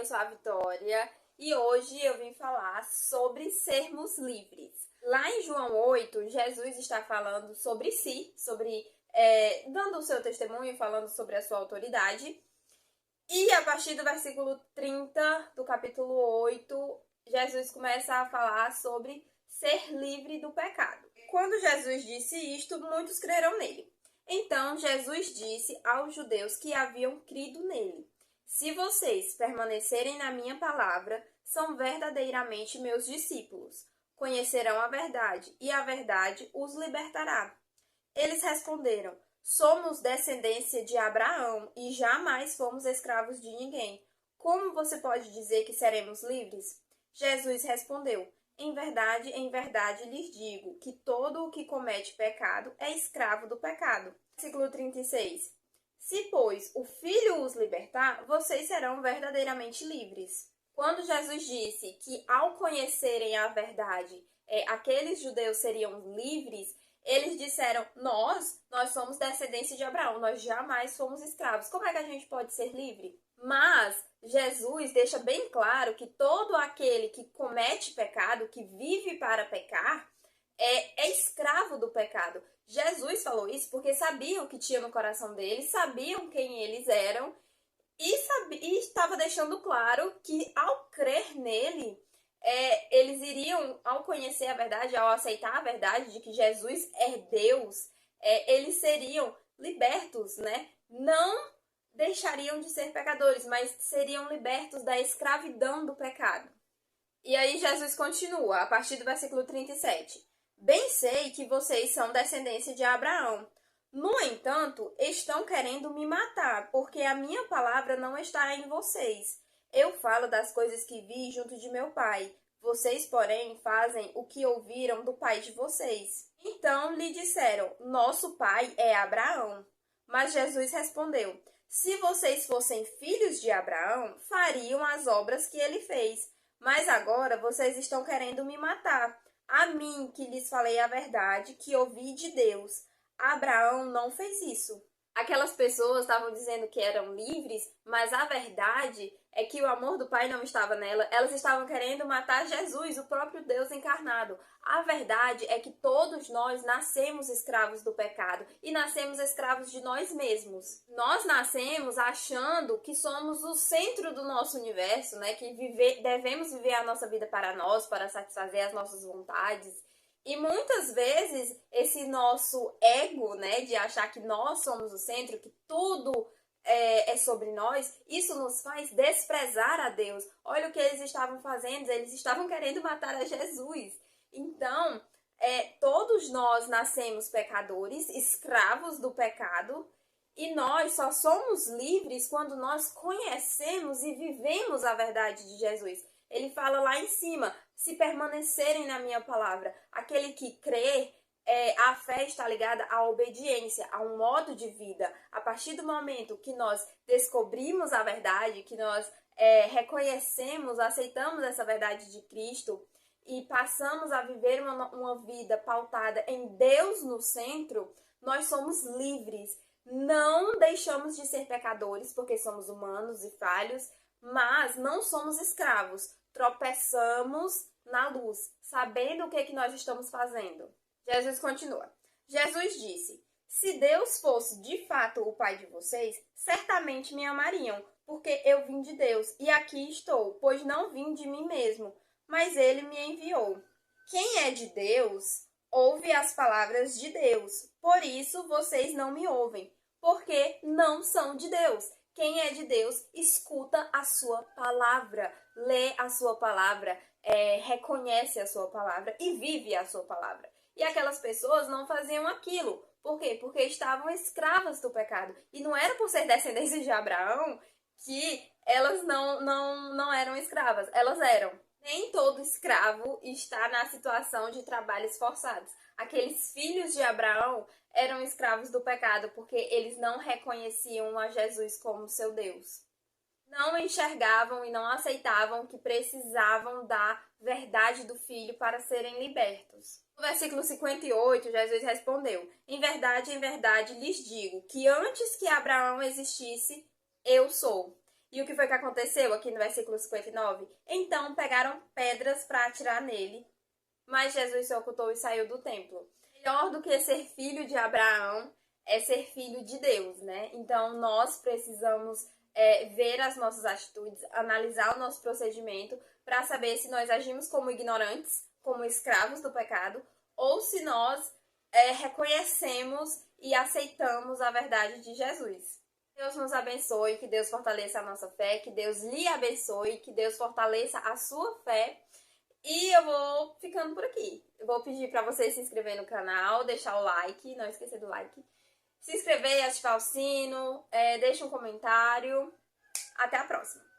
sou a Vitória e hoje eu vim falar sobre sermos livres. Lá em João 8, Jesus está falando sobre si, dando o seu testemunho, falando sobre a sua autoridade. E a partir do versículo 30 do capítulo 8, Jesus começa a falar sobre ser livre do pecado. Quando Jesus disse isto, muitos creram nele. Então Jesus disse aos judeus que haviam crido nele: se vocês permanecerem na minha palavra, são verdadeiramente meus discípulos. Conhecerão a verdade, e a verdade os libertará. Eles responderam: somos descendência de Abraão e jamais fomos escravos de ninguém. Como você pode dizer que seremos livres? Jesus respondeu: em verdade lhes digo que todo o que comete pecado é escravo do pecado. Versículo 36. Se, pois, o Filho os libertar, vocês serão verdadeiramente livres. Quando Jesus disse que, ao conhecerem a verdade, aqueles judeus seriam livres, eles disseram: nós somos descendência de Abraão, nós jamais fomos escravos. Como é que a gente pode ser livre? Mas Jesus deixa bem claro que todo aquele que comete pecado, que vive para pecar, é escravo do pecado. Jesus falou isso porque sabiam o que tinha no coração deles, sabiam quem eles eram e estava deixando claro que ao crer nele, eles iriam, ao conhecer a verdade, ao aceitar a verdade de que Jesus é Deus, eles seriam libertos, né? Não deixariam de ser pecadores, mas seriam libertos da escravidão do pecado. E aí Jesus continua, a partir do versículo 37. Bem sei que vocês são descendência de Abraão. No entanto, estão querendo me matar, porque a minha palavra não está em vocês. Eu falo das coisas que vi junto de meu pai. Vocês, porém, fazem o que ouviram do pai de vocês. Então lhe disseram: nosso pai é Abraão. Mas Jesus respondeu: se vocês fossem filhos de Abraão, fariam as obras que ele fez. Mas agora vocês estão querendo me matar. A mim, que lhes falei a verdade, que ouvi de Deus. Abraão não fez isso. Aquelas pessoas estavam dizendo que eram livres, mas a verdade é que o amor do Pai não estava nela. Elas estavam querendo matar Jesus, o próprio Deus encarnado. A verdade é que todos nós nascemos escravos do pecado e nascemos escravos de nós mesmos. Nós nascemos achando que somos o centro do nosso universo, né? Que devemos viver a nossa vida para nós, para satisfazer as nossas vontades. E muitas vezes esse nosso ego, né, de achar que nós somos o centro, que tudo é sobre nós, isso nos faz desprezar a Deus. Olha o que eles estavam fazendo, eles estavam querendo matar a Jesus. Então, todos nós nascemos pecadores, escravos do pecado, e nós só somos livres quando nós conhecemos e vivemos a verdade de Jesus. Ele fala lá em cima: se permanecerem na minha palavra. Aquele que crê, a fé está ligada à obediência, a um modo de vida. A partir do momento que nós descobrimos a verdade, que nós reconhecemos, aceitamos essa verdade de Cristo e passamos a viver uma vida pautada em Deus no centro, nós somos livres. Não deixamos de ser pecadores, porque somos humanos e falhos, mas não somos escravos. Tropeçamos na luz, sabendo o que nós estamos fazendo. Jesus continua. Jesus disse: se Deus fosse de fato o Pai de vocês, certamente me amariam, porque eu vim de Deus, e aqui estou, pois não vim de mim mesmo, mas ele me enviou. Quem é de Deus, ouve as palavras de Deus. Por isso vocês não me ouvem, porque não são de Deus. Quem é de Deus, escuta a sua palavra, lê a sua palavra, reconhece a sua palavra e vive a sua palavra. E aquelas pessoas não faziam aquilo. Por quê? Porque estavam escravas do pecado. E não era por ser descendência de Abraão que elas não eram escravas. Elas eram. Nem todo escravo está na situação de trabalhos forçados. Aqueles filhos de Abraão eram escravos do pecado porque eles não reconheciam a Jesus como seu Deus. Não enxergavam e não aceitavam que precisavam da verdade do Filho para serem libertos. No versículo 58, Jesus respondeu: em verdade lhes digo que antes que Abraão existisse, eu sou. E o que foi que aconteceu aqui no versículo 59? Então pegaram pedras para atirar nele, mas Jesus se ocultou e saiu do templo. Melhor do que ser filho de Abraão é ser filho de Deus, né? Então nós precisamos ver as nossas atitudes, analisar o nosso procedimento para saber se nós agimos como ignorantes, como escravos do pecado, ou se nós reconhecemos e aceitamos a verdade de Jesus. Deus nos abençoe, que Deus fortaleça a nossa fé, que Deus lhe abençoe, que Deus fortaleça a sua fé. E eu vou ficando por aqui. Eu vou pedir para você se inscrever no canal, deixar o like, não esquecer do like. Se inscrever, ativar o sino, deixa um comentário. Até a próxima!